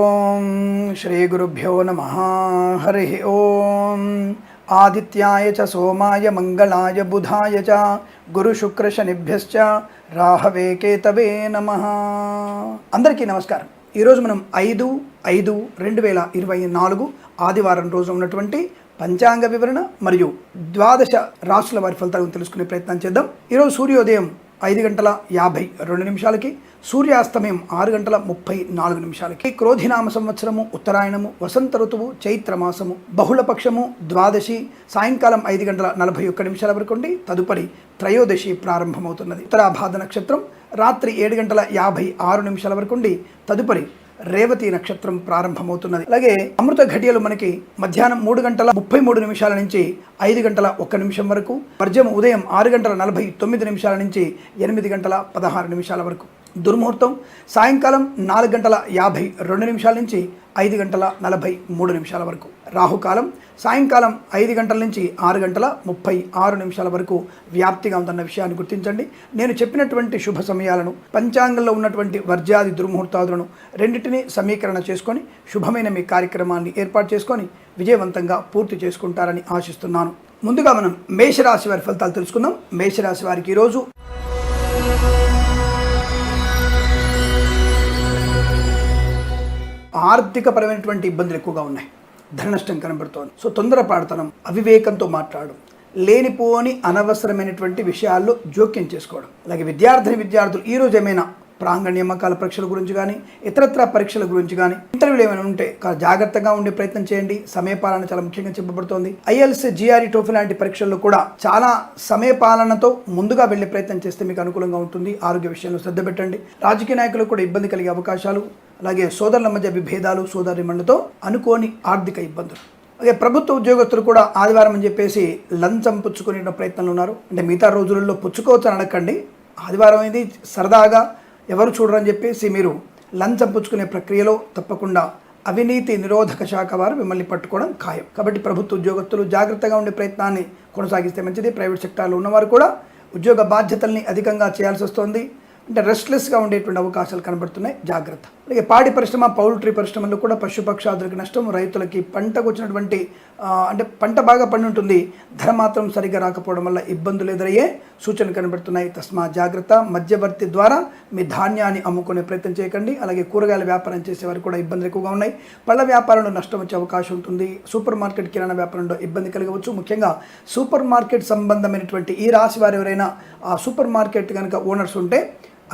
ఓం శ్రీ గురుభ్యో నమః. హరి ఓం. ఆదిత్యాయ చ సోమాయ మంగళాయ బుధాయ చ గురుశుక్రశనిభ్యశ్చ రాహవే కేతవే నమః. అందరికీ నమస్కారం. ఈరోజు మనం 5/5/2024 ఆదివారం రోజు ఉన్నటువంటి పంచాంగ వివరణ మరియు ద్వాదశ రాశుల వారి ఫలితాలను తెలుసుకునే ప్రయత్నం చేద్దాం. ఈరోజు సూర్యోదయం 5:52 సూర్యాస్తమయం 6:34 క్రోధినామ సంవత్సరము, ఉత్తరాయణము, వసంత ఋతువు, చైత్రమాసము, బహుళపక్షము, ద్వాదశి సాయంకాలం 5:41 వరకు ఉండి తదుపరి త్రయోదశి ప్రారంభమవుతున్నది. ఉత్తరాభాద నక్షత్రం రాత్రి 7:56 వరకు ఉండి తదుపరి రేవతి నక్షత్రం ప్రారంభమవుతున్నది. అలాగే అమృత ఘడియలు మనకి మధ్యాహ్నం 3:33 నుంచి 5:01 వరకు, వర్జము ఉదయం 6:49 నుంచి 8:16 వరకు, దుర్ముహూర్తం సాయంకాలం 4:52 నుంచి 5:43 వరకు, రాహుకాలం సాయంకాలం 5 గంటల నుంచి 6:36 వరకు వ్యాప్తిగా ఉందన్న విషయాన్ని గుర్తించండి. నేను చెప్పినటువంటి శుభ సమయాలను, పంచాంగంలో ఉన్నటువంటి వర్జాది దుర్ముహూర్తాదులను రెండింటినీ సమీకరణ చేసుకొని శుభమైన మీ కార్యక్రమాన్ని ఏర్పాటు చేసుకొని విజయవంతంగా పూర్తి చేసుకుంటారని ఆశిస్తున్నాను. ముందుగా మనం మేషరాశి వారి ఫలితాలు తెలుసుకుందాం. మేషరాశి వారికి ఈరోజు ఆర్థికపరమైనటువంటి ఇబ్బందులు ఎక్కువగా ఉన్నాయి. ధన నష్టం కనబడుతోంది. సో తొందరపాటుతనం, అవివేకంతో మాట్లాడడం, లేనిపోని అనవసరమైనటువంటి విషయాల్లో జోక్యం చేసుకోవడం. అలాగే విద్యార్థులు ఈరోజు ఏమైనా ప్రాంగణ నియామకాల పరీక్షల గురించి కానీ ఇతరత్ర పరీక్షల గురించి కానీ ఇంటర్వ్యూలు ఏమైనా ఉంటే జాగ్రత్తగా ఉండే ప్రయత్నం చేయండి. సమయపాలన చాలా ముఖ్యంగా చెప్పబడుతోంది. ఐఎల్స్, జిఆర్ఈ, టోఫీ లాంటి పరీక్షల్లో కూడా చాలా సమయపాలనతో ముందుగా వెళ్లే ప్రయత్నం చేస్తే మీకు అనుకూలంగా ఉంటుంది. ఆరోగ్య విషయంలో శ్రద్ధ పెట్టండి. రాజకీయ నాయకులకు కూడా ఇబ్బంది కలిగే అవకాశాలు, అలాగే సోదరుల మధ్య విభేదాలు, సోదరిమణులతో అనుకోని ఆర్థిక ఇబ్బందులు. అలాగే ప్రభుత్వ ఉద్యోగస్తులు కూడా ఆదివారం అని చెప్పేసి లంచం పుచ్చుకునే ప్రయత్నంలో ఉన్నారు. అంటే మిగతా రోజులలో పుచ్చుకోవచ్చు అని అనకండి. ఆదివారం అనేది సరదాగా ఎవరు చూడరని చెప్పేసి మీరు లంచం పుచ్చుకునే ప్రక్రియలో తప్పకుండా అవినీతి నిరోధక శాఖ వారు మిమ్మల్ని పట్టుకోవడం ఖాయం. కాబట్టి ప్రభుత్వ ఉద్యోగస్తులు జాగ్రత్తగా ఉండే ప్రయత్నాన్ని కొనసాగిస్తే మంచిది. ప్రైవేట్ సెక్టార్లో ఉన్నవారు కూడా ఉద్యోగ బాధ్యతల్ని అధికంగా చేయాల్సి వస్తుంది. అంటే రెస్ట్లెస్గా ఉండేటువంటి అవకాశాలు కనబడుతున్నాయి. జాగ్రత్త. అలాగే పాడి పరిశ్రమ, పౌల్ట్రీ పరిశ్రమల్లో కూడా పశుపక్షాదులకు నష్టం, రైతులకి పంటకు వచ్చినటువంటి అంటే పంట బాగా పండి ఉంటుంది, ధర మాత్రం సరిగ్గా రాకపోవడం వల్ల ఇబ్బందులు ఎదురయ్యే సూచనలు కనబడుతున్నాయి. తస్మా జాగ్రత్త. మధ్యవర్తి ద్వారా మీ ధాన్యాన్ని అమ్ముకునే ప్రయత్నం చేయకండి. అలాగే కూరగాయల వ్యాపారం చేసేవారు కూడా ఇబ్బందులు ఎక్కువగా ఉన్నాయి. పళ్ళ వ్యాపారంలో నష్టం వచ్చే అవకాశం ఉంటుంది. సూపర్ మార్కెట్, కిరాణా వ్యాపారంలో ఇబ్బంది కలగవచ్చు. ముఖ్యంగా సూపర్ మార్కెట్ సంబంధమైనటువంటి ఈ రాశి వారు ఎవరైనా ఆ సూపర్ మార్కెట్ కనుక ఓనర్స్ ఉంటే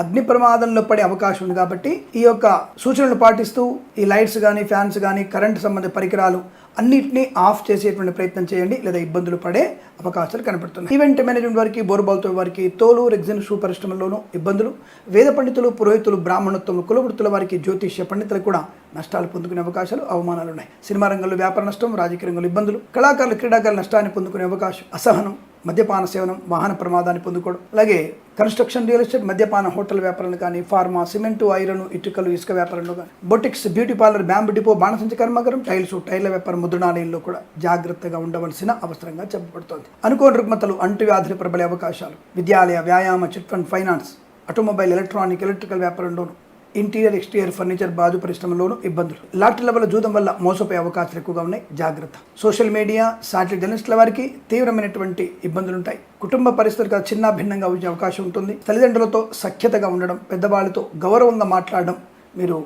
అగ్ని ప్రమాదంలో పడే అవకాశం ఉంది. కాబట్టి ఈ యొక్క సూచనలు పాటిస్తూ ఈ లైట్స్ కానీ, ఫ్యాన్స్ కానీ, కరెంటు సంబంధ పరికరాలు అన్నింటినీ ఆఫ్ చేసేటువంటి ప్రయత్నం చేయండి, లేదా ఇబ్బందులు పడే అవకాశాలు కనపడుతున్నాయి. ఈవెంట్ మేనేజ్మెంట్ వారికి, బోర్బాల్తో వారికి, తోలు, రెగ్జిన్ షూ పరిశ్రమల్లోనూ ఇబ్బందులు. వేద పండితులు, పురోహితులు, బ్రాహ్మణత్వములు, కులవృత్తుల వారికి, జ్యోతిష్య పండితులకు కూడా నష్టాలు పొందుకునే అవకాశాలు, అవమానాలు ఉన్నాయి. సినిమా రంగంలో వ్యాపార నష్టం, రాజకీయ రంగంలో ఇబ్బందులు, కళాకారులు, క్రీడాకారులు నష్టాన్ని పొందుకునే అవకాశం, అసహనం, మద్యపాన సేవనం, వాహన ప్రమాదాన్ని పొందుకోవడం. అలాగే కన్స్ట్రక్షన్, రియల్ ఎస్టేట్, మద్యపాన హోటల్ వ్యాపారాలు కానీ, ఫార్మా, సిమెంటు, ఐరన్, ఇటుకలు, ఇసుక వ్యాపారంలో కానీ, boutiques, beauty parlour, bamboo depot, బాణసంచి కర్మాగారం, టైర్ల వ్యాపారం, ముద్రణాలయంలో కూడా జాగ్రత్తగా ఉండవలసిన అవసరంగా చెప్పబడుతోంది. అనుకోని రుగ్మతలు, అంటువ్యాధులు ప్రబలే అవకాశాలు. విద్యాలయ, వ్యాయామ, chit fund, finance, automobile, electrical వ్యాపారంలోను, ఇంటీరియర్, ఎక్స్టీరియర్ ఫర్నిచర్, బాజు పరిశ్రమలోనూ ఇబ్బందులు. లాటరీల వల్ల, జూదం వల్ల మోసపోయే అవకాశాలు ఎక్కువగా ఉన్నాయి. జాగ్రత్త. సోషల్ మీడియా, సాటిలైట్ జర్నలిస్టుల వారికి తీవ్రమైనటువంటి ఇబ్బందులు ఉంటాయి. కుటుంబ పరిస్థితులు చిన్న భిన్నంగా వచ్చే అవకాశం ఉంటుంది. తల్లిదండ్రులతో సఖ్యతగా ఉండడం, పెద్దవాళ్ళతో గౌరవంగా మాట్లాడడం మీరు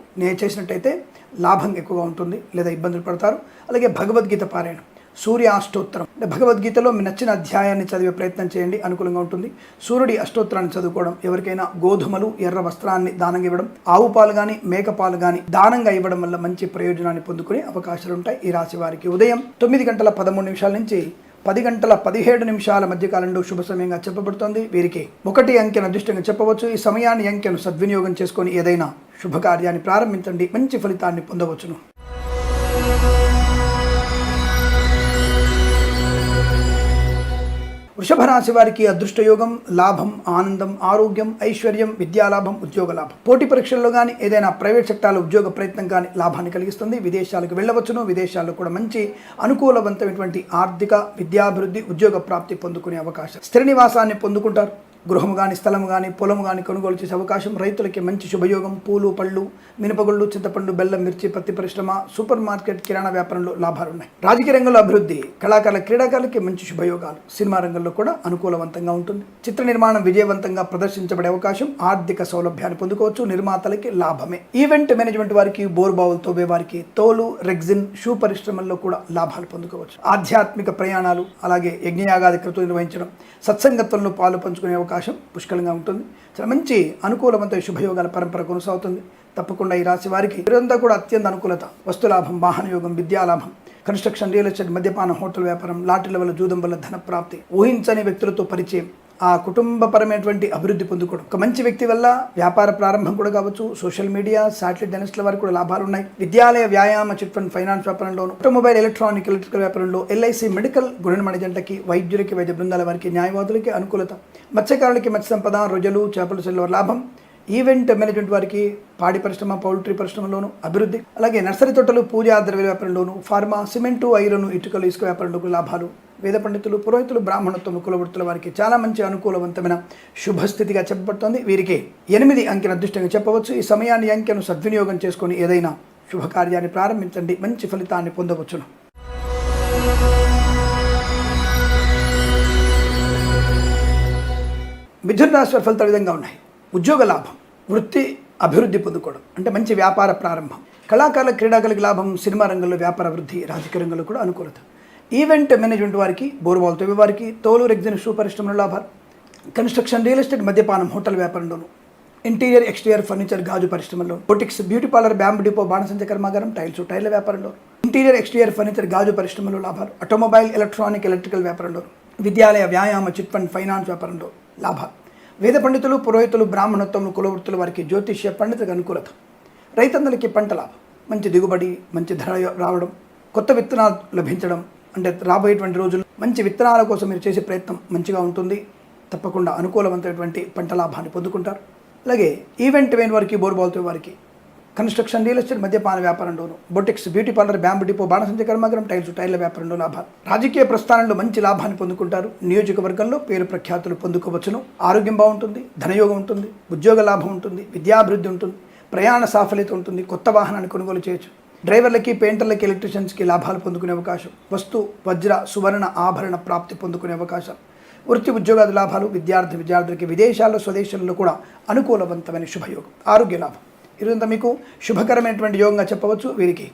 చేసినట్టయితే లాభం ఎక్కువగా ఉంటుంది, లేదా ఇబ్బందులు పడతారు. అలాగే భగవద్గీత పారాయణం, సూర్య అష్టోత్తరం, అంటే భగవద్గీతలో మీ నచ్చిన అధ్యాయాన్ని చదివే ప్రయత్నం చేయండి, అనుకూలంగా ఉంటుంది. సూర్యుడి అష్టోత్తరాన్ని చదువుకోవడం, ఎవరికైనా గోధుమలు, ఎర్ర వస్త్రాన్ని దానంగా ఇవ్వడం, ఆవు పాలు కానీ, మేక పాలు కానీ దానంగా ఇవ్వడం వల్ల మంచి ప్రయోజనాన్ని పొందుకునే అవకాశాలు ఉంటాయి. ఈ రాశి వారికి ఉదయం 9:13 నుంచి 10:17 మధ్యకాలంలో శుభ సమయంగా చెప్పబడుతోంది. వీరికి 1 అంకెను అదృష్టంగా చెప్పవచ్చు. ఈ సమయాన్ని, అంకెను సద్వినియోగం చేసుకొని ఏదైనా శుభకార్యాన్ని ప్రారంభించండి, మంచి ఫలితాన్ని పొందవచ్చును. వృషభ రాశి వారికి అదృష్టయోగం, లాభం, ఆనందం, ఆరోగ్యం, ఐశ్వర్యం, విద్యాలాభం, ఉద్యోగ లాభం. పోటీ పరీక్షల్లో కానీ, ఏదైనా ప్రైవేట్ సెక్టార్లో ఉద్యోగ ప్రయత్నం కానీ లాభాన్ని కలిగిస్తుంది. విదేశాలకు వెళ్ళవచ్చును. విదేశాల్లో కూడా మంచి అనుకూలవంతమైనటువంటి ఆర్థిక, విద్యాభివృద్ధి, ఉద్యోగ ప్రాప్తి పొందుకునే అవకాశం. స్థిర నివాసాన్ని పొందుకుంటారు. గృహము కానీ స్థలము కానీ పొలము కానీ కొనుగోలు చేసే అవకాశం, రైతులకి మంచి శుభయోగం, పూలు పళ్ళు మినపగుళ్ళు చింతపండు బెల్లం మిర్చి పత్తి పరిశ్రమ సూపర్ మార్కెట్ కిరాణా వ్యాపారంలో లాభాలు ఉన్నాయి. రాజకీయ రంగంలో అభివృద్ధి, కళాకారుల క్రీడాకారులకి మంచి శుభయోగాలు, సినిమా రంగంలో కూడా అనుకూలవంతంగా ఉంటుంది. చిత్ర నిర్మాణం విజయవంతంగా ప్రదర్శించబడే అవకాశం, ఆర్థిక సౌలభ్యాన్ని పొందుకోవచ్చు, నిర్మాతలకి లాభమే. ఈవెంట్ మేనేజ్మెంట్ వారికి, బోర్బావులు తోబే వారికి, తోలు రెగ్జిన్ షూ పరిశ్రమల్లో కూడా లాభాలు పొందుకోవచ్చు. ఆధ్యాత్మిక ప్రయాణాలు, అలాగే యజ్ఞయాగాది క్రతువులు నిర్వహించడం, సత్సంగత్వంలో పాలు పంచుకునే అవకాశం పుష్కలంగా ఉంటుంది. చాలా మంచి అనుకూలవంతమైన శుభయోగాల పరంపర కొనసాగుతుంది. తప్పకుండా ఈ రాశి వారికి ఇదంతా కూడా అత్యంత అనుకూలత. వస్తులాభం, వాహన యోగం, విద్యాలాభం, కన్స్ట్రక్షన్, రియల్ ఎస్టేట్, మద్యపానం, హోటల్ వ్యాపారం, లాటరీల వల్ల, జూదం వల్ల ధన ప్రాప్తి, ఊహించని వ్యక్తులతో పరిచయం, ఆ కుటుంబపరమైనటువంటి అభివృద్ధి పొందుకోవడం, ఒక మంచి వ్యక్తి వల్ల వ్యాపార ప్రారంభం కూడా కావచ్చు. సోషల్ మీడియా, శాటిలైట్ జర్నలిస్టుల వారికి కూడా లాభాలు ఉన్నాయి. విద్యాలయ, వ్యాయామ, చిట్ ఫండ్, ఫైనాన్స్ వ్యాపారంలోను, ఆటోమొబైల్, ఎలక్ట్రానిక్, ఎలక్ట్రికల్ వ్యాపారంలో, ఎల్ఐసి, మెడికల్, గృహ నిర్మాణ జంటకి, వైద్యులకి, వైద్య బృందాల వారికి, న్యాయవాదులకి అనుకూలత. మత్స్యకారులకి మత్స్య సంపద, రొయ్యలు, చేపల చెల్లెల లాభం. ఈవెంట్ మేనేజ్మెంట్ వారికి పాడి పరిశ్రమ, పౌల్ట్రీ పరిశ్రమలోను అభివృద్ధి. అలాగే నర్సరీ తోటలు, పూజా ద్రవ్య వ్యాపారంలోను, ఫార్మా, సిమెంటు, ఐరన్, ఇటుకలు, ఇసుక వ్యాపారంలో లాభాలు. వేద పండితులు, పురోహితులు, బ్రాహ్మణత్వం, కులవృత్తుల వారికి చాలా మంచి అనుకూలవంతమైన శుభస్థితిగా చెప్పబడుతోంది. వీరికి 8 అంకెను అదృష్టంగా చెప్పవచ్చు. ఈ సమయాన్ని, అంకెను సద్వినియోగం చేసుకొని ఏదైనా శుభకార్యాన్ని ప్రారంభించండి, మంచి ఫలితాన్ని పొందవచ్చును. మిథున రాశి వారి ఫలితాలు విధంగా ఉన్నాయి. ఉద్యోగ లాభం, వృత్తి అభివృద్ధి పొందుకోవడం, అంటే మంచి వ్యాపార ప్రారంభం. కళాకారుల క్రీడాకారులకు లాభం, సినిమా రంగంలో వ్యాపార వృద్ధి, రాజకీయ రంగంలో కూడా అనుకూలత. ఈవెంట్ మేనేజ్మెంట్ వారికి, బోర్బావులు తవ్వే వారికి, తోలు రెగ్జిన్ షూ పరిశ్రమలో లాభాలు. కన్స్ట్రక్షన్, రియల్ ఎస్టేట్, మద్యపానం, హోటల్ వ్యాపారంలోను, ఇంటీరియర్ ఎక్స్టీరియర్ ఫర్నిచర్, గాజు పరిశ్రమలో, boutiques, beauty parlour, bamboo depot, బాణసంచ కర్మాగారం, టైర్ల వ్యాపారంలో, ఇంటీరియర్ ఎక్స్టీరియర్ ఫర్నిచర్, గాజు పరిశ్రమలో లాభాలు. ఆటోమొబైల్, ఎలక్ట్రానిక్, ఎలక్ట్రికల్ వ్యాపారంలో, విద్యాలయ, వ్యాయామ, చిట్ ఫండ్, ఫైనాన్స్ వ్యాపారంలో లాభాలు. వేద పండితులు, పురోహితులు, బ్రాహ్మణత్వం, కులవృత్తుల వారికి, జ్యోతిష్య పండితులకు అనుకూలత. రైతందరికీ పంట లాభం, మంచి దిగుబడి, మంచి ధర రావడం, కొత్త విత్తనాలు లభించడం, అంటే రాబోయేటువంటి రోజులు మంచి విత్తనాల కోసం మీరు చేసే ప్రయత్నం మంచిగా ఉంటుంది. తప్పకుండా అనుకూలవంతమైనటువంటి పంట లాభాన్ని పొందుకుంటారు. అలాగే ఈవెంట్ వేన్ వారికి, బోర్బావులతో వారికి, కన్స్ట్రక్షన్, రియల్ ఎస్టేట్, మద్యపాన వ్యాపారంలోను, boutiques, beauty parlour, bamboo depot, బాణసంచ కర్మాగారం, టైర్ల వ్యాపారంలో లాభాలు. రాజకీయ ప్రస్థానంలో మంచి లాభాన్ని పొందుకుంటారు. నియోజకవర్గంలో పేరు ప్రఖ్యాతులు పొందుకోవచ్చును. ఆరోగ్యం బాగుంటుంది, ధనయోగం ఉంటుంది, ఉద్యోగ లాభం ఉంటుంది, విద్యాభివృద్ధి ఉంటుంది, ప్రయాణ సాఫల్యత ఉంటుంది, కొత్త వాహనాన్ని కొనుగోలు చేయొచ్చు. డ్రైవర్లకి, పెయింటర్లకి, ఎలక్ట్రీషియన్స్కి లాభాలు పొందుకునే అవకాశం. వస్తు, వజ్ర, సువర్ణ ఆభరణ ప్రాప్తి పొందుకునే అవకాశం. వృత్తి, ఉద్యోగాది లాభాలు. విద్యార్థులకి విదేశాల్లో, స్వదేశాల్లో కూడా అనుకూలవంతమైన శుభయోగం. ఆరోగ్య లాభం. ఇదంతా మీకు శుభకరమైనటువంటి యోగంగా చెప్పవచ్చు. వీరికి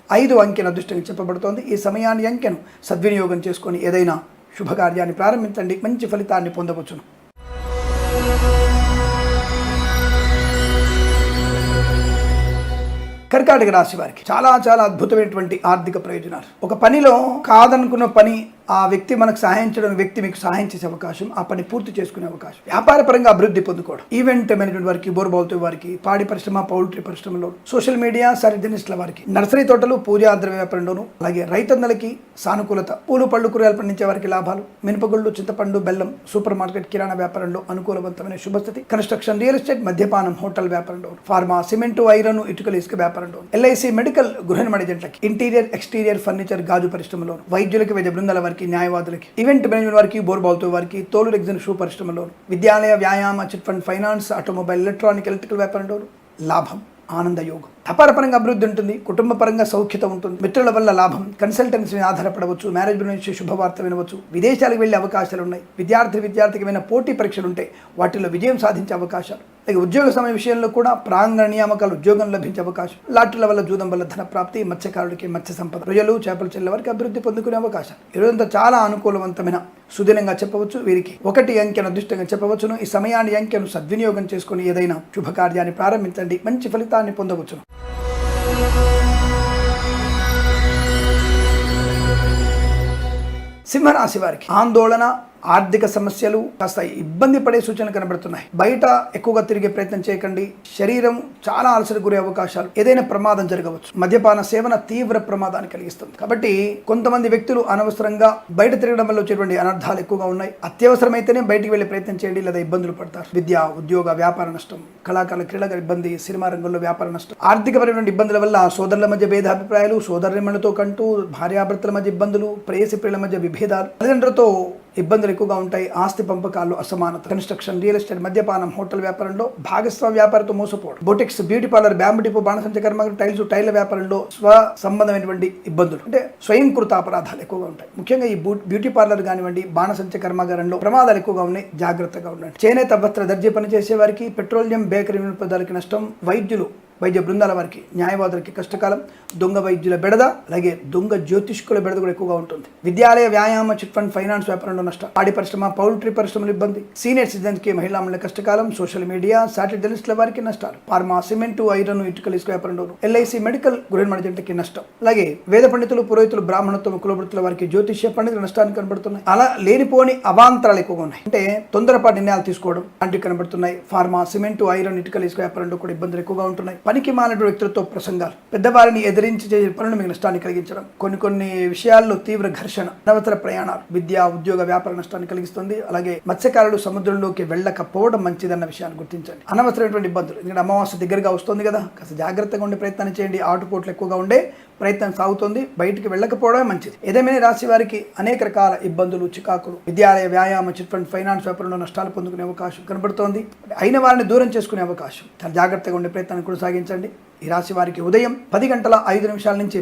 5 అంకెను అదృష్టంగా చెప్పబడుతోంది. ఈ సమయాన్ని, అంకెను సద్వినియోగం చేసుకొని ఏదైనా శుభకార్యాన్ని ప్రారంభించండి, మంచి ఫలితాన్ని పొందవచ్చును. కర్కాటక రాశి వారికి చాలా అద్భుతమైనటువంటి ఆర్థిక ప్రయోజనాలు. ఒక పనిలో కాదనుకున్న పని, ఆ వ్యక్తి మనకు సహాయం చేయడం, వ్యక్తి మీకు సహాయం చేసే అవకాశం, ఆ పని పూర్తి చేసుకునే అవకాశం, వ్యాపార పరంగా అభివృద్ధి పొందుకోవడం. ఈవెంట్ మేనేజ్మెంట్ వారికి, బోర్బావులతో వారికి, పాడి పరిశ్రమ, పౌల్ట్రీ పరిశ్రమలో, సోషల్ మీడియా, సర్జనిస్టుల వారికి, నర్సరీ తోటలు, పూజా ద్రవ్య వ్యాపారంలోను, అలాగే రైతన్నలకి సానుకూలత. పూలు పళ్ళు కూరగాయలు పండించే వారికి లాభాలు. మినపగుళ్ళు, చింతపండు, బెల్లం, సూపర్ మార్కెట్, కిరాణా వ్యాపారంలో అనుకూలవంతమైన శుభస్థితి. కన్స్ట్రక్షన్, రియల్ ఎస్టేట్, మద్యపానం, హోటల్ వ్యాపారంలో, ఫార్మా, సిమెంటు, ఐరన్, ఇటుకలు, ఇసుక వ్యాపారంలో, ఎల్ఐసి, మెడికల్, గృహ నిర్మాణ జంటలకి, ఇంటీరియర్ ఎక్స్టీరియర్ ఫర్నిచర్, గాజు పరిశ్రమలో, వైద్యులకి, వైద్య బృందాల వారికి, న్యాయవాదులకి, ఈవెంట్ మేనేజ్మెంట్ వారికి, బోర్బావులతో వారికి, తోలు రెగ్జిన్ షూ పరిశ్రమలో, విద్యాలయ, వ్యాయామ, chit fund, finance, automobile, electronic, electrical వ్యాపారంలో లాభం, ఆనందయోగం. వ్యాపారపరంగా అభివృద్ధి ఉంటుంది, కుటుంబ పరంగా సౌఖ్యత ఉంటుంది, మిత్రుల వల్ల లాభం, కన్సల్టెన్సీ మీద ఆధారపడవచ్చు, మ్యారేజ్ నుంచి శుభవార్త వినవచ్చు, విదేశాలకు వెళ్ళే అవకాశాలు ఉన్నాయి. విద్యార్థికి ఏమైనా పోటీ పరీక్షలు ఉంటే వాటిలో విజయం సాధించే అవకాశాలు. అలాగే ఉద్యోగ సమయ విషయంలో కూడా ప్రాంగణ నియామకాలు, ఉద్యోగం లభించే అవకాశం. లాటరీల వల్ల, జూదం వల్ల ధన ప్రాప్తి, మత్స్యకారుడికి మత్స్య సంపద, రొయ్యలు, చేపల చెల్లెల వారికి అభివృద్ధి పొందుకునే అవకాశం. ఈరోజంతా చాలా అనుకూలవంతమైన సుదినంగా చెప్పవచ్చు. వీరికి 1 అంకెను అదృష్టంగా చెప్పవచ్చును. ఈ సమయాన్ని, అంకెను సద్వినియోగం చేసుకుని ఏదైనా శుభకార్యాన్ని ప్రారంభించండి, మంచి ఫలితాన్ని పొందవచ్చును. సింహరాశి వారికి ఆందోళన, ఆర్థిక సమస్యలు, కాస్త ఇబ్బంది పడే సూచనలు కనబడుతున్నాయి. బయట ఎక్కువగా తిరిగే ప్రయత్నం చేయకండి. శరీరం చాలా అలసటకు గురే అవకాశాలు, ఏదైనా ప్రమాదం జరగవచ్చు. మద్యపాన సేవన తీవ్ర ప్రమాదాన్ని కలిగిస్తుంది. కాబట్టి కొంతమంది వ్యక్తులు అనవసరంగా బయట తిరగడం వల్ల వచ్చేటువంటి అనర్థాలు ఎక్కువగా ఉన్నాయి. అత్యవసరమైతేనే బయటికి వెళ్ళే ప్రయత్నం చేయండి, లేదా ఇబ్బందులు పడతారు. విద్య, ఉద్యోగ, వ్యాపార నష్టం, కళాకారుల క్రీడల ఇబ్బంది, సినిమా రంగంలో వ్యాపార నష్టం, ఆర్థికపరమైన ఇబ్బందుల వల్ల సోదరుల మధ్య భేదాభిప్రాయాలు, సోదరులతో కంటూ భార్యాభర్తల మధ్య ఇబ్బందులు, ప్రేయసి ప్రియుల మధ్య విభేదాలు, తల్లిదండ్రులతో ఇబ్బందులు ఎక్కువగా ఉంటాయి. ఆస్తి పంపకాల్లో అసమానత, కన్స్ట్రక్షన్, రియల్ ఎస్టేట్, మద్యపానం, హోటల్ వ్యాపారంలో భాగస్వామ్య వ్యాపారంతో మోసపోవడం, boutiques, beauty parlour, bamboo depot, బాణసంచ కర్మాగారం, టైల వ్యాపారంలో సంబంధమైనటువంటి ఇబ్బందులు అంటే స్వయంకృత అపరాధాలు ఎక్కువగా ఉంటాయి. ముఖ్యంగా ఈ బ్యూటీ పార్లర్ కానివ్వండి, బాణసంచ కర్మాగారంలో ప్రమాదాలు ఎక్కువగా ఉన్నాయి. జాగ్రత్తగా ఉండండి. చేనేత వస్త్ర దర్జీ పనిచేసే వారికి, పెట్రోలియం, బేకరీ వినియోగదారులకి నష్టం, వైద్య బృందాల వారికి, న్యాయవాదులకి కష్టకాలం, దొంగ వైద్యుల బెడద, అలాగే దొంగ జ్యోతిష్కుల బెడద కూడా ఎక్కువగా ఉంటుంది. విద్యాలయ, వ్యాయామ, చిట్ ఫండ్, ఫైనాన్స్ వ్యాపారంలో నష్టం, పాడి పరిశ్రమ, పౌల్ట్రీ పరిశ్రమలు ఇబ్బంది, సీనియర్ సిటిజన్స్కి, మహిళా మండలి కష్టకాలం, సోషల్ మీడియా, శాటిలైట్ జర్నలిస్టుల వారికి నష్టాలు, ఫార్మా, సిమెంటు, ఐరన్, ఇటుకల ఇసుక వ్యాపారంలో, ఎల్ఐసి, మెడికల్, గృహ జంటకి నష్టం, అలాగే వేద పండితులు, పురోహితులు, బ్రాహ్మణత్వం, కులవృత్తుల వారికి, జ్యోతిష్య పండితులు నష్టాన్ని కనబడుతున్నాయి. అలా లేనిపోని అవాంతరాలు ఎక్కువగా ఉన్నాయి. అంటే తొందరపాటు నిర్ణయాలు తీసుకోవడం లాంటివి కనబడుతున్నాయి. ఫార్మా, సిమెంటు, ఐరన్, ఇటుకల ఇసుక వ్యాపారంలో కూడా ఇబ్బందులు ఎక్కువగా ఉంటున్నాయి. పనికి మాలిన వ్యక్తులతో ప్రసంగాలు, పెద్దవారిని ఎదిరించి చేసే పనులు మీకు నష్టాన్ని కలిగించడం, కొన్ని విషయాల్లో తీవ్ర ఘర్షణ, అనవసర ప్రయాణాలు, విద్యా, ఉద్యోగ, వ్యాపార నష్టాన్ని కలిగిస్తుంది. అలాగే మత్స్యకారులు సముద్రంలోకి వెళ్ళకపోవడం మంచిదన్న విషయాన్ని గుర్తించండి. అనవసరమైనటువంటి ఇబ్బందులు, ఎందుకంటే అమావాస్య దగ్గరగా వస్తుంది కదా, కాస్త జాగ్రత్తగా ఉండే ప్రయత్నం చేయండి. ఆటుపోట్లు ఎక్కువగా ఉండే ప్రయత్నం సాగుతుంది. బయటికి వెళ్ళకపోవడమే మంచిది. ఏదేమైనా రాశి వారికి అనేక రకాల ఇబ్బందులు, చికాకులు, విద్యాలయ, వ్యాయామ, చిట్ ఫండ్, ఫైనాన్స్ వ్యాపారంలో నష్టాలు పొందుకునే అవకాశం కనబడుతోంది. అయిన వారిని దూరం చేసుకునే అవకాశం. చాలా జాగ్రత్తగా ఉండే ప్రయత్నాన్ని కొనసాగించండి. ఈ రాశి వారికి ఉదయం 10:05 నుంచి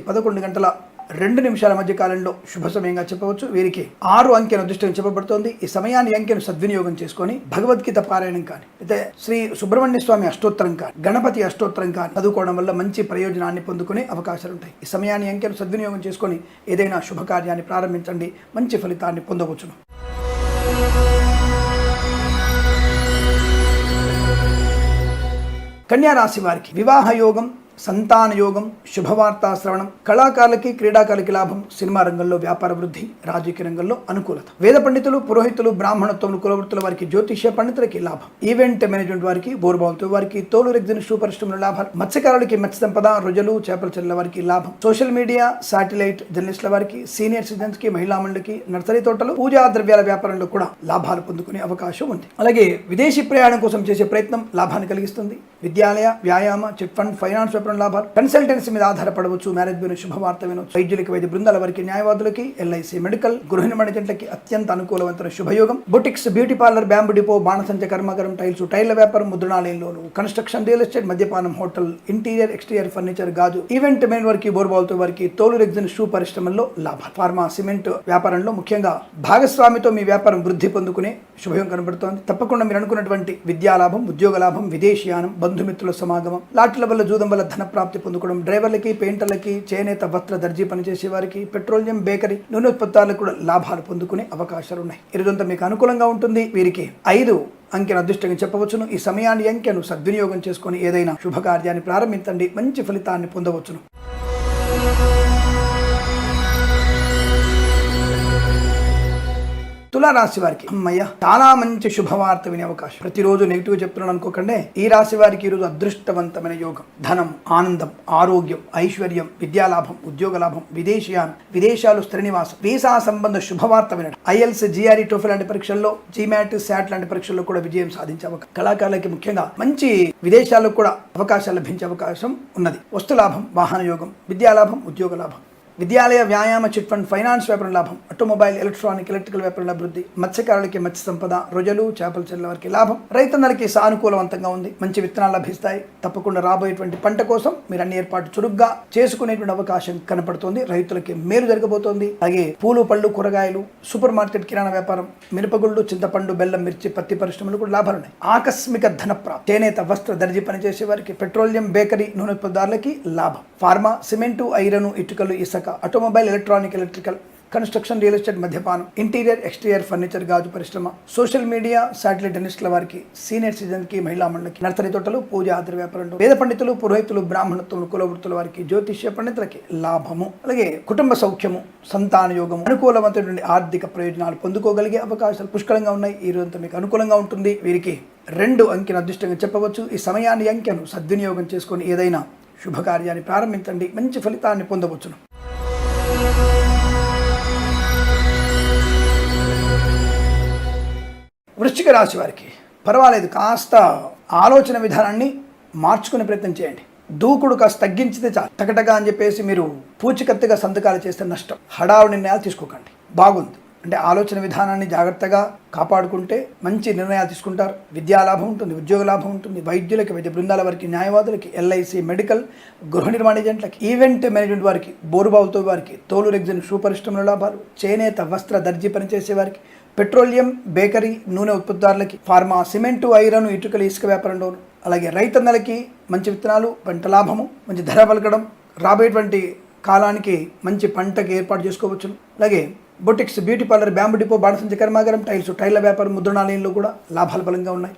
11:02 మధ్య కాలంలో శుభ సమయంగా చెప్పవచ్చు. వీరికి 6 అంకెను అదృష్టం చెప్పబడుతోంది. ఈ సమయాన్ని అంకెను సద్వినియోగం చేసుకొని భగవద్గీత పారాయణం కానీ, అయితే శ్రీ సుబ్రహ్మణ్య స్వామి అష్టోత్తరం కానీ, గణపతి అష్టోత్తరం కానీ చదువుకోవడం వల్ల మంచి ప్రయోజనాన్ని పొందుకునే అవకాశాలు ఉంటాయి. ఈ సమయాన్ని అంకెను సద్వినియోగం చేసుకొని ఏదైనా శుభకార్యాన్ని ప్రారంభించండి, మంచి ఫలితాన్ని పొందవచ్చును. కన్యా రాశి వారికి వివాహ యోగం, సంతాన యోగం, శుభవార్తా శ్రవణం, కళాకారులకి, క్రీడాకారులకి లాభం, సినిమా రంగంలో వ్యాపార వృద్ధి, రాజకీయ రంగంలో అనుకూలత, వేద పండితులు, పురోహితులు, బ్రాహ్మణత్వం, కులవృత్తుల వారికి, జ్యోతిష్య పండితులకి లాభం, ఈవెంట్ మేనేజ్మెంట్ వారికి, బోర్బావులతో వారికి, తోలు రెగ్జిన్ షూ పరిశ్రమల లాభాలు, మత్స్యకారులకి, మత్స్య సంపద, రొయ్యలు, చేపల చెల్లెల వారికి లాభం, సోషల్ మీడియా, శాటిలైట్ జర్నలిస్టుల వారికి, సీనియర్ సిటిజన్స్ కి, మహిళా మండలికి, నర్సరీ తోటలు, పూజా ద్రవ్యాల వ్యాపారంలో కూడా లాభాలు పొందుకునే అవకాశం ఉంది. అలాగే విదేశీ ప్రయాణం కోసం చేసే ప్రయత్నం లాభాన్ని కలిగిస్తుంది. విద్యాలయ, వ్యాయామ, చిట్ ఫండ్, ఫైనాన్స్ లాభాలు, కన్సల్టెన్సీ మీద ఆధారపడవచ్చు. మ్యారేజ్ బ్యూరో శుభవార్త వినవచ్చు. వైద్యులకి, వైద్య బృందాల వారికి, న్యాయవాదులకి, ఎల్ఐసి, మెడికల్, గృహ నిర్మాణ జంటలకి అత్యంత అనుకూలవంతమైన శుభయోగం. Boutiques, beauty parlour, bamboo depot, బాణసంచ కర్మాగారం, టైల వ్యాపారం, ముద్రణాలయంలోను, కన్స్ట్రక్షన్, రియల్ ఎస్టేట్, మద్యపానం, హోటల్, ఇంటీరియర్, ఎక్స్టీరియర్ ఫర్నిచర్, గాజు, ఈవెంట్ మెయిన్ వారికి, బోర్బావులతో వారికి, తోలు రెగ్జిన్ షూ పరిశ్రమల్లో లాభాలు, ఫార్మా, సిమెంట్ వ్యాపారంలో ముఖ్యంగా భాగస్వామితో మీ వ్యాపారం వృద్ధి పొందుకునే శుభయోగం కనబడుతోంది. తప్పకుండా మీరు అనుకున్నటువంటి విద్యాలాభం, ఉద్యోగ లాభం, విదేశీయానం, బంధుమిత్రుల సమాగమం, లాటరీల వల్ల, జూదం వల్ల ధన ప్రాప్తి పొందుకోవడం, డ్రైవర్లకి, పెయింటర్లకి, చేనేత వస్త్ర దర్జీ పనిచేసే వారికి, పెట్రోలియం, బేకరీ, నూనె ఉత్పత్తులకు కూడా లాభాలు పొందుకునే అవకాశాలు ఉన్నాయి. ఈ రోజంతా మీకు అనుకూలంగా ఉంటుంది. వీరికి 5 అంకెను అదృష్టంగా చెప్పవచ్చును. ఈ సమయాన్ని అంకెను సద్వినియోగం చేసుకొని ఏదైనా శుభకార్యాన్ని ప్రారంభించండి, మంచి ఫలితాన్ని పొందవచ్చును. తులారాశి వారికి అమ్మయ్య చాలా మంచి శుభవార్త వినే అవకాశం. ప్రతిరోజు నెగిటివ్ చెప్తున్నాను అనుకోకండి. ఈ రాశి వారికి ఈరోజు అదృష్టవంతమైన యోగం, ధనం, ఆనందం, ఆరోగ్యం, ఐశ్వర్యం, విద్యాలాభం, ఉద్యోగ లాభం, విదేశీయానం, విదేశాలు, స్థిర నివాసం, వీసా సంబంధ శుభవార్త వినడం, ఐఎల్స్, జిఆర్ఈ, టోఫెల్ లాంటి పరీక్షల్లో, జీమాట్, శాట్ లాంటి పరీక్షల్లో కూడా విజయం సాధించే అవకాశం, కళాకారులకి ముఖ్యంగా మంచి విదేశాల్లో కూడా అవకాశాలు లభించే అవకాశం ఉన్నది. వస్తు లాభం, వాహన యోగం, విద్యాలాభం, ఉద్యోగ లాభం, విద్యాలయ, వ్యాయామ, చిట్ ఫండ్, ఫైనాన్స్ వ్యాపారం లాభం, ఆటోమొబైల్, ఎలక్ట్రానిక్, ఎలక్ట్రికల్ వ్యాపారం అభివృద్ధి, మత్స్యకారులకి, మత్స్య సంపద, రొయ్యలు, చేపల చెల్లెల వారికి లాభం, రైతన్నలకి సానుకూలవంతంగా ఉంది. మంచి విత్తనాలు లభిస్తాయి. తప్పకుండా రాబోయేటువంటి పంట కోసం మీరు అన్ని ఏర్పాటు చురుగ్గా చేసుకునేటువంటి అవకాశం కనపడుతుంది. రైతులకి మేలు జరగబోతోంది. అలాగే పూలు, పళ్ళు, కూరగాయలు, సూపర్ మార్కెట్, కిరాణా వ్యాపారం, మినపగుళ్ళు, చింతపండు, బెల్లం, మిర్చి, పత్తి పరిశ్రమలు కూడా లాభాలు ఉన్నాయి. ఆకస్మిక ధన ప్రాప్తి, చేనేత వస్త్ర దర్జీ పనిచేసే వారికి, పెట్రోలియం, బేకరీ, నూనె ఉత్పత్తుదారులకి లాభం, ఫార్మా, సిమెంటు, ఐరన్, ఇటుకలు, ఇసుక, automobile, electronic, electrical, construction, real estate, మద్యపానం, ఇంటీరియర్, ఎక్స్టీరియర్ ఫర్నిచర్, గాజు పరిశ్రమ, సోషల్ మీడియా, శాటిలైట్ జర్నలిస్టుల వారికి, సీనియర్ సిటిజన్కి, మహిళా మండలికి, నర్సరీ తోటలు, పూజా వ్యాపారం, వేద పండితులు, పురోహితులు, బ్రాహ్మణత్వం, కులవృత్తుల వారికి, జ్యోతిష్య పండితులకి లాభము. అలాగే కుటుంబ సౌఖ్యము, సంతాన యోగము, అనుకూలమైనటువంటి ఆర్థిక ప్రయోజనాలు పొందుకోగలిగే అవకాశాలు పుష్కలంగా ఉన్నాయి. ఈ రోజంతా మీకు అనుకూలంగా ఉంటుంది. వీరికి 2 అంకెను అదృష్టంగా చెప్పవచ్చు. ఈ సమయాన్ని అంకెను సద్వినియోగం చేసుకొని ఏదైనా శుభకార్యాన్ని ప్రారంభించండి, మంచి ఫలితాన్ని పొందవచ్చును. వృశ్చిక రాశి వారికి పర్వాలేదు, కాస్త ఆలోచన విధానాన్ని మార్చుకునే ప్రయత్నం చేయండి. దూకుడు కాస్త తగ్గించితే చాలు. టకటగా అని చెప్పేసి మీరు పూచికత్తుగా సంతకాలు చేస్తే నష్టం. హడావుడి నిర్ణయాలు తీసుకోకండి. బాగుంది. అంటే ఆలోచన విధానాన్ని జాగ్రత్తగా కాపాడుకుంటే మంచి నిర్ణయాలు తీసుకుంటారు. విద్యా లాభం ఉంటుంది, ఉద్యోగ లాభం ఉంటుంది, వైద్యులకి, వైద్య బృందాల వారికి, న్యాయవాదులకి, ఎల్ఐసి, మెడికల్, గృహ నిర్మాణ ఏజెంట్లకి, ఈవెంట్ మేనేజ్మెంట్ వారికి, బోరుబావుతో వారికి, తోలు రెగ్జిన్ షూ పరిశ్రమల లాభాలు, చేనేత వస్త్ర దర్జీ పనిచేసే వారికి, పెట్రోలియం, బేకరీ, నూనె ఉత్పత్తిదారులకి, ఫార్మా, సిమెంటు, ఐరన్, ఇటుకలు, ఇసుక వ్యాపారంలోను, అలాగే రైతన్నలకి మంచి విత్తనాలు, పంట లాభము, మంచి ధర పలకడం, రాబోయేటువంటి కాలానికి మంచి పంటకి ఏర్పాటు చేసుకోవచ్చు. అలాగే boutiques, beauty parlour, bamboo depot, బాణసంచ కర్మాగారం, టైల్స్, టైర్ల వ్యాపారం, ముద్రణాలయంలో కూడా లాభాలు బలంగా ఉన్నాయి.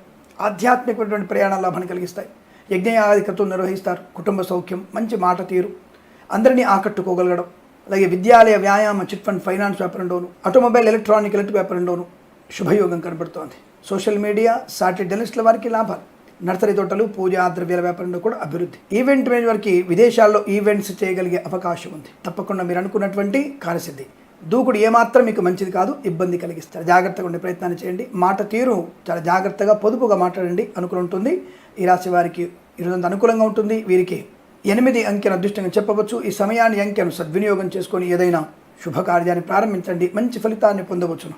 ఆధ్యాత్మికమైనటువంటి ప్రయాణాల లాభాన్ని కలిగిస్తాయి. యజ్ఞయాధికత్వం నిర్వహిస్తారు. కుటుంబ సౌఖ్యం, మంచి మాట తీరు, అందరినీ ఆకట్టుకోగలగడం. అలాగే విద్యాలయ, వ్యాయామ, చిట్ ఫండ్, ఫైనాన్స్ వ్యాపారంలోను, ఆటోమొబైల్, ఎలక్ట్రానిక్ వ్యాపారంలోను శుభయోగం కనబడుతోంది. సోషల్ మీడియా, సాటిలైట్ జర్నలిస్టుల వారికి లాభాలు. నర్సరీ తోటలు, పూజా ద్రవ్యాల వ్యాపారంలో కూడా అభివృద్ధి. ఈవెంట్ మేనేజ్ వారికి విదేశాల్లో ఈవెంట్స్ చేయగలిగే అవకాశం ఉంది. తప్పకుండా మీరు అనుకున్నటువంటి కార్యసిద్ధి. దూకుడు ఏమాత్రం మీకు మంచిది కాదు, ఇబ్బంది కలిగిస్తారు. జాగ్రత్తగా ఉండే ప్రయత్నాన్ని చేయండి. మాట తీరు చాలా జాగ్రత్తగా, పొదుపుగా మాట్లాడండి. అనుకూలం ఉంటుంది. ఈ రాశి వారికి ఈరోజు అనుకూలంగా ఉంటుంది. వీరికి 8 అంకెను అదృష్టంగా చెప్పవచ్చు. ఈ సమయాన్ని, అంకెను సద్వినియోగం చేసుకొని ఏదైనా శుభకార్యాన్ని ప్రారంభించండి. మంచి ఫలితాన్ని పొందవచ్చును.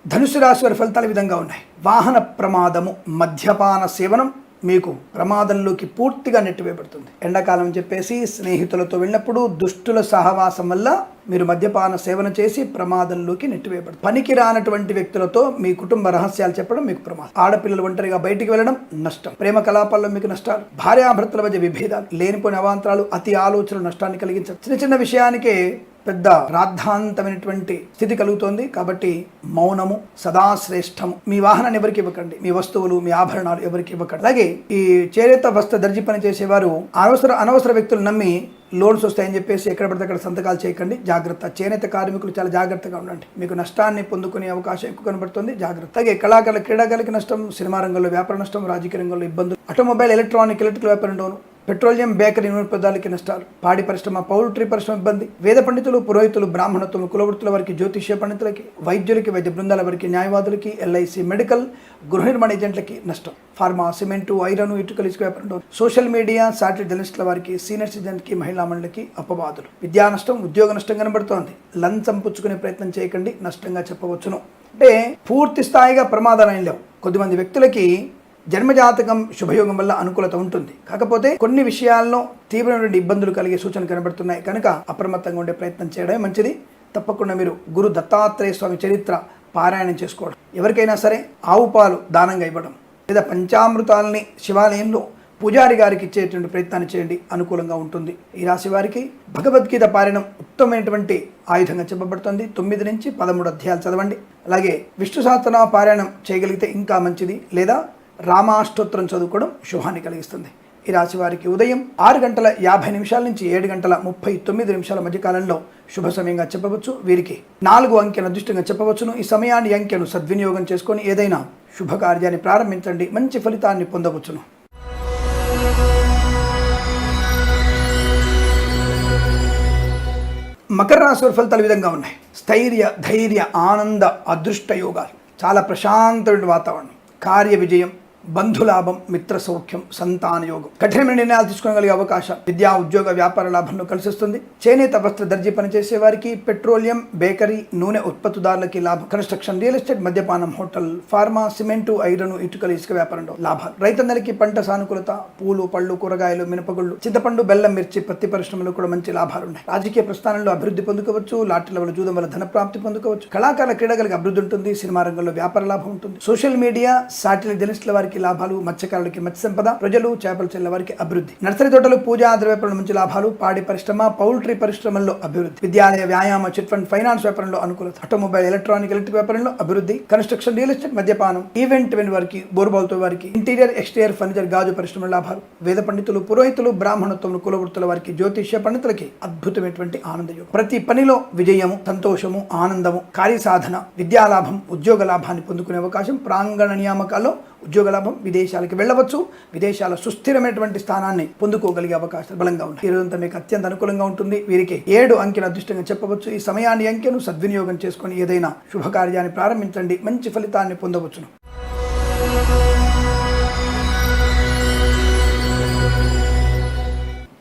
ధనుసు రాశి వారి ఫలితాలు ఈ విధంగా ఉన్నాయి. వాహన ప్రమాదము, మద్యపాన సేవనం మీకు ప్రమాదంలోకి పూర్తిగా నెట్టివేయబడుతుంది. ఎండాకాలం చెప్పేసి స్నేహితులతో వెళ్ళినప్పుడు దుష్టుల సహవాసం వల్ల మీరు మద్యపాన సేవన చేసి ప్రమాదంలోకి నెట్టివేయబడుతుంది. పనికి రానటువంటి వ్యక్తులతో మీ కుటుంబ రహస్యాలు చెప్పడం మీకు ప్రమాదం. ఆడపిల్లలు ఒంటరిగా బయటికి వెళ్ళడం నష్టం. ప్రేమ కలాపాల్లో మీకు నష్టాలు, భార్యాభర్తల మధ్య విభేదాలు, లేనిపోయిన అవాంతరాలు, అతి ఆలోచనలు నష్టాన్ని కలిగించడం. చిన్న చిన్న విషయానికే పెద్ద రాద్ధాంతమైనటువంటి స్థితి కలుగుతోంది. కాబట్టి మౌనము సదా శ్రేష్టము. మీ వాహనాన్ని ఎవరికి ఇవ్వకండి. మీ వస్తువులు, మీ ఆభరణాలు ఎవరికి ఇవ్వకండి. అలాగే ఈ చేనేత వస్త్ర దర్జీ పని చేసేవారు అనవసర వ్యక్తులు నమ్మి లోన్స్ వస్తాయని చెప్పేసి ఎక్కడ పడితే అక్కడ సంతకాలు చేయకండి. జాగ్రత్త. చేనేత కార్మికులు చాలా జాగ్రత్తగా ఉండండి. మీకు నష్టాన్ని పొందుకునే అవకాశం ఎక్కువ కనబడుతుంది. జాగ్రత్త. అలాగే కళాకారుల, క్రీడాకారులకి నష్టం, సినిమా రంగంలో వ్యాపార నష్టం, రాజకీయ రంగంలో ఇబ్బందులు, ఆటోమొబైల్, ఎలక్ట్రానిక్ వ్యాపారంలోను, పెట్రోలియం, బేకరీ, నూనె పదార్థాలకి నష్టాలు, పాడి పరిశ్రమ, పౌల్ట్రీ పరిశ్రమ ఇబ్బంది, వేద పండితులు, పురోహితులు, బ్రాహ్మణత్వం, కులవృత్తుల వారికి, జ్యోతిష్య పండితులకి, వైద్యులకి, వైద్య బృందాల వారికి, న్యాయవాదులకి, ఎల్ఐసి, మెడికల్, గృహ నిర్మాణ ఏజెంట్లకి నష్టం. ఫార్మా, సిమెంటు, ఐరన్, ఇటుకలు, ఇసుక వ్యాపారంలో, సోషల్ మీడియా, సాటిలైట్ జర్నలిస్టుల వారికి, సీనియర్ సిటిజన్కి, మహిళా మండలికి అపవాదులు. విద్యా నష్టం, ఉద్యోగ నష్టం కనబడుతోంది. లంచం పుచ్చుకునే ప్రయత్నం చేయకండి, నష్టంగా చెప్పవచ్చును. అంటే పూర్తి స్థాయిగా ప్రమాదాలు లేవు. కొద్దిమంది వ్యక్తులకి జన్మజాతకం శుభయోగం వల్ల అనుకూలత ఉంటుంది. కాకపోతే కొన్ని విషయాల్లో తీవ్రమైన ఇబ్బందులు కలిగే సూచనలు కనబడుతున్నాయి. కనుక అప్రమత్తంగా ఉండే ప్రయత్నం చేయడమే మంచిది. తప్పకుండా మీరు గురు దత్తాత్రేయ స్వామి చరిత్ర పారాయణం చేసుకోవడం, ఎవరికైనా సరే ఆవు పాలు దానంగా ఇవ్వడం, లేదా పంచామృతాలని శివాలయంలో పూజారి గారికి ఇచ్చేటువంటి ప్రయత్నాన్ని చేయండి. అనుకూలంగా ఉంటుంది. ఈ రాశి వారికి భగవద్గీత పారాయణం ఉత్తమమైనటువంటి ఆయుధంగా చెప్పబడుతుంది. 9 నుంచి 13 అధ్యాయాలు చదవండి. అలాగే విష్ణు సహస్రనామ పారాయణం చేయగలిగితే ఇంకా మంచిది. లేదా రామాష్టోత్తరం చదువుకోవడం శుభాన్ని కలిగిస్తుంది. ఈ రాశి వారికి ఉదయం 6:50 నుంచి 7:39 మధ్యకాలంలో శుభ సమయంగా చెప్పవచ్చు. వీరికి 4 అంకెను అదృష్టంగా చెప్పవచ్చును. ఈ సమయాన్ని, అంకెను సద్వినియోగం చేసుకొని ఏదైనా శుభకార్యాన్ని ప్రారంభించండి. మంచి ఫలితాన్ని పొందవచ్చును. మకర రాశి వారి ఫలితాలు ఈ విధంగా ఉన్నాయి. స్థైర్య, ధైర్య, ఆనంద, అదృష్ట యోగాలు, చాలా ప్రశాంతమైన వాతావరణం, కార్య విజయం, బంధులాభం, మిత్ర సౌఖ్యం, సంతాన యోగం, కఠినమైన నిర్ణయాలు తీసుకోగలిగే అవకాశం, విద్యా, ఉద్యోగ, వ్యాపార లాభంలో కలిసిస్తుంది. చేనేత వస్త్ర దర్జీ పనిచేసే వారికి, పెట్రోలియం, బేకరీ, నూనె ఉత్పత్తిదారులకి లాభం, కన్స్ట్రక్షన్, రియల్ ఎస్టేట్, మద్యపానం, హోటల్, ఫార్మా, సిమెంటు, ఐరన్, ఇటుకలు, ఇసుక వ్యాపారంలో లాభాలు, రైతన్నలకి పంట సానుకూలత, పూలు, పళ్ళు, కూరగాయలు, మినపగుళ్ళు, చింతపండు, బెల్లం, మిర్చి, పత్తి పరిశ్రమలో కూడా మంచి లాభాలు ఉన్నాయి. రాజకీయ ప్రస్థానంలో అభివృద్ధి పొందుకోవచ్చు. లాటరీల వల్ల, జూదం వల్ల ధన ప్రాప్తి పొందుకోవచ్చు. కళాకారుల, క్రీడలకు అభివృద్ధి ఉంటుంది. సినిమా రంగంలో వ్యాపార లాభం ఉంటుంది. సోషల్ మీడియా, సాటిలైట్ జర్నలిస్టుల వారికి లాభాలు, మత్స్యకారులకి మత్స్య సంపద, ప్రజలు, చేపల చెల్ల వారికి అభివృద్ధి, నర్సరీ తోటలు, పూజా ద్రవ్యాపారంలో మంచి లాభాలు, పాడి పరిశ్రమ, పౌల్ట్రీ పరిశ్రమల్లో అభివృద్ధి, విద్యాలయ, వ్యాయామ, చిట్ ఫండ్, ఫైనాన్స్ వ్యాపారంలో అనుకూలత, ఆటోమొబైల్, ఎలక్ట్రానిక్ వ్యాపారంలో అభివృద్ధి, కన్స్ట్రక్షన్, రియల్ ఎస్టేట్, మద్యపానం, ఈవెంట్ వారికి, బోర్బాల్తో వారికి, ఇంటీరియర్, ఎక్స్టీరియర్ ఫర్నిచర్, గాజు పరిశ్రమల లాభాలు, వేద పండితులు, పురోహితులు, బ్రాహ్మణత్వం, కులవృత్తుల వారికి, జ్యోతిష్య పండితులకి అద్భుతమైనటువంటి ఆనందయోగం. ప్రతి పనిలో విజయము, సంతోషము, ఆనందము, కార్యసాధన, విద్యాలాభం, ఉద్యోగ లాభాన్ని పొందుకునే అవకాశం, ప్రాంగణ నియామకాల్లో ఉద్యోగ లాభం, విదేశాలకు వెళ్ళవచ్చు. విదేశాల సుస్థిరమైనటువంటి స్థానాన్ని పొందుకోగలిగే అవకాశాలు బలంగా ఉంటాయి. ఈ రోజంతా మీకు అత్యంత అనుకూలంగా ఉంటుంది. వీరికి 7 అంకెను అదృష్టంగా చెప్పవచ్చు. ఈ సమయాన్ని, అంకెను సద్వినియోగం చేసుకొని ఏదైనా శుభకార్యాన్ని ప్రారంభించండి. మంచి ఫలితాన్ని పొందవచ్చును.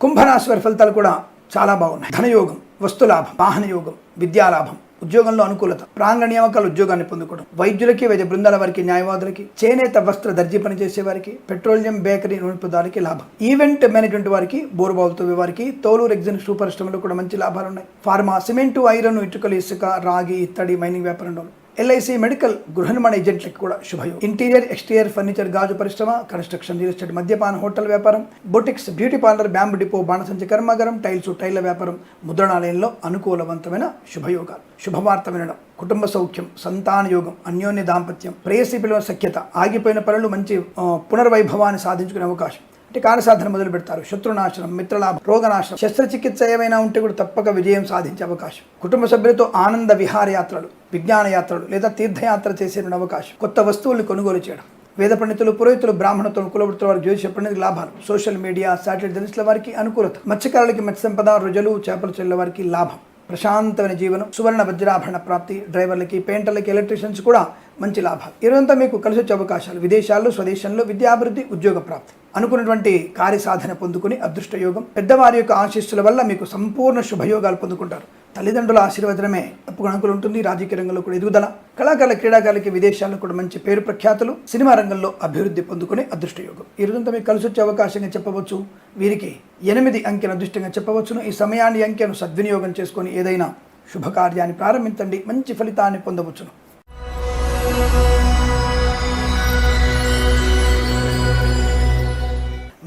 కుంభరాశి వారి ఫలితాలు కూడా చాలా బాగున్నాయి. ధనయోగం, వస్తులాభం, వాహన యోగం, విద్యాలాభం, ఉద్యోగంలో అనుకూలత, ప్రాంగణ నియామకాలు ఉద్యోగాన్ని పొందుకోవడం, వైద్యులకి, వైద్య బృందాల వారికి, న్యాయవాదులకి, చేనేత వస్త్ర దర్జీ పనిచేసే వారికి, పెట్రోలియం బేకరీ నూనెదారికి లాభం, ఈవెంట్ మేనేజ్మెంట్ వారికి, బోరుబావులు తవ్వే వారికి, తోలు రెగ్జిన్ షూ పరిశ్రమలో కూడా మంచి లాభాలు ఉన్నాయి. ఫార్మా, సిమెంటు, ఐరన్, ఇటుకలు, ఇసుక, రాగి, ఇత్తడి, మైనింగ్ వ్యాపారంలో, ఎల్ఐసి, మెడికల్, గృహ నిర్మాణ ఏజెంట్లకు కూడా శుభయోగం. ఇంటీరియర్, ఎక్స్టీరియర్, ఫర్నిచర్, గాజు పరిశ్రమ, కన్స్ట్రక్షన్, రియల్ ఎస్టేట్, మద్యపాన, హోటల్ వ్యాపారం, boutiques, beauty parlour, bamboo depot, బాణసంచి కర్మాగారం, టైళ్ల వ్యాపారం, ముద్రణాలయంలో అనుకూలవంతమైన శుభయోగాలు. శుభవార్త వినడం, కుటుంబ సౌఖ్యం, సంతాన యోగం, అన్యోన్య దాంపత్యం, ప్రేయసి పిల్లల సఖ్యత, ఆగిపోయిన పనులు మంచి పునర్వైభవాన్ని సాధించుకునే అవకాశం. అంటే కార్యసాధన మొదలు పెడతారు. శత్రునాశనం, మిత్రలాభం, రోగనాశనం, శస్త్రచికిత్స ఏమైనా ఉంటే కూడా తప్పక విజయం సాధించే అవకాశం. కుటుంబ సభ్యులతో ఆనంద విహారయాత్రలు, విజ్ఞాన యాత్రలు లేదా తీర్థయాత్ర చేసే అవకాశం. కొత్త వస్తువుల్ని కొనుగోలు చేయడం. వేద పండితులు, పురోహితులు, బ్రాహ్మణత్వం, కులవృత్తుల వారికి, జ్యోతిష పండితులకు లాభాలు. సోషల్ మీడియా, శాటిలైట్ జర్నలిస్టుల వారికి అనుకూలత. మత్స్యకారులకి, మత్స్య సంపద, రుజలు, చేపల చెల్లెల వారికి లాభం. ప్రశాంతమైన జీవనం, సువర్ణ వజ్రాభరణ ప్రాప్తి. డ్రైవర్లకి, పెయింటర్లకి, ఎలక్ట్రీషియన్స్ కూడా మంచి లాభాలు. ఇదంతా మీకు కలిసి వచ్చే అవకాశాలు. విదేశాల్లో, స్వదేశంలో విద్యాభివృద్ధి, ఉద్యోగ ప్రాప్తి, అనుకున్నటువంటి కార్యసాధన పొందుకుని అదృష్ట యోగం. పెద్దవారి యొక్క ఆశీస్సుల వల్ల మీకు సంపూర్ణ శుభయోగాలు పొందుకుంటారు. తల్లిదండ్రుల ఆశీర్వదనమే తప్పకుండా అనుకూలం ఉంటుంది. రాజకీయ రంగంలో కూడా ఎదుగుదల, కళాకారుల, క్రీడాకారులకి విదేశాల్లో కూడా మంచి పేరు ప్రఖ్యాతులు, సినిమా రంగంలో అభివృద్ధి పొందుకునే అదృష్ట యోగం. ఈ రోజంతా మీకు కలిసి వచ్చే అవకాశంగా చెప్పవచ్చు. వీరికి 8 అంకెను అదృష్టంగా చెప్పవచ్చును. ఈ సమయాన్ని, అంకెను సద్వినియోగం చేసుకొని ఏదైనా శుభకార్యాన్ని ప్రారంభించండి, మంచి ఫలితాన్ని పొందవచ్చును.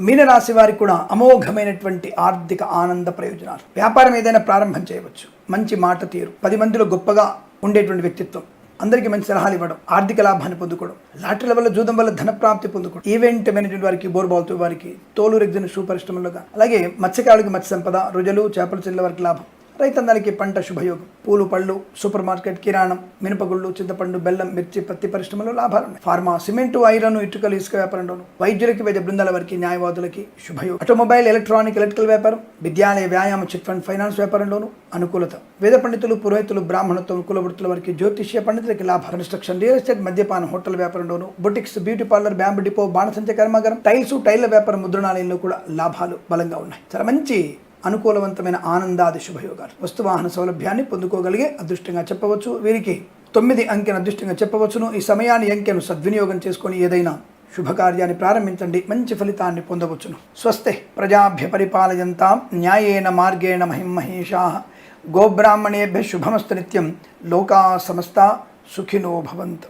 మీనరాశి వారికి కూడా అమోఘమైనటువంటి ఆర్థిక ఆనంద ప్రయోజనాలు. వ్యాపారం ఏదైనా ప్రారంభం చేయవచ్చు. మంచి మాట తీరు, 10 మందిలో గొప్పగా ఉండేటువంటి వ్యక్తిత్వం, అందరికీ మంచి సలహాలు ఇవ్వడం, ఆర్థిక లాభాన్ని పొందుకోవడం, లాటరీల వల్ల, జూదం వల్ల ధన ప్రాప్తి పొందుకోవడం, ఈవెంట్ మేనేజ్మెంట్ వారికి, బోర్బావులతో వారికి, తోలు రెగ్జిన్ షూ పరిశ్రమలుగా, అలాగే మత్స్యకారులకి మత్స్య సంపద, రుజలు, చేపల చెల్లెల వారికి లాభం. రైతందరికీ పంట శుభయోగం. పూలు, పళ్ళు, సూపర్ మార్కెట్, కిరాణం, మినపగుళ్ళు, చింతపండు, బెల్లం, మిర్చి, పత్తి పరిశ్రమలో లాభాలు ఉన్నాయి. ఫార్మా, సిమెంటు, ఐరన్, ఇటుకలు, ఇసుక వ్యాపారంలోను, వైద్యులకి, వైద్య బృందాల వారికి, న్యాయవాదులకి శుభయోగం. ఆటోమొబైల్, ఎలక్ట్రానిక్, ఎలక్ట్రికల్ వ్యాపారం, విద్యాలయ, వ్యాయామ, చిట్ ఫండ్, ఫైనాన్స్ వ్యాపారంలోను అనుకూలత. వేద పండితులు, పురోహితులు, బ్రాహ్మణత్వం, కులవృత్తుల వారికి, జ్యోతిష్య పండితులకి లాభం. కన్స్ట్రక్షన్, రియల్ ఎస్టేట్, మద్యపాన, హోటల్ వ్యాపారంలోను, boutiques, beauty parlour, bamboo depot, బాణసంచ కర్మాగారం, టైళ్ల వ్యాపారం, ముద్రణాలయంలో కూడా లాభాలు బలంగా ఉన్నాయి. చాలా మంచి అనుకూలవంతమైన ఆనందాది శుభయోగాలు. వస్తువాహన సౌలభ్యాన్ని పొందుకోగలిగే అదృష్టంగా చెప్పవచ్చు. వీరికి 9 అంకెను అదృష్టంగా చెప్పవచ్చును. ఈ సమయాన్ని, అంకెను సద్వినియోగం చేసుకొని ఏదైనా శుభకార్యాన్ని ప్రారంభించండి, మంచి ఫలితాన్ని పొందవచ్చును. స్వస్తి ప్రజాభ్య పరిపాలయంతాం న్యాయేన మార్గేణ మహిమహేషాః. గోబ్రాహ్మణేభ్యః శుభమస్తు నిత్యం. లోకా సమస్తా సుఖినో భవంతు.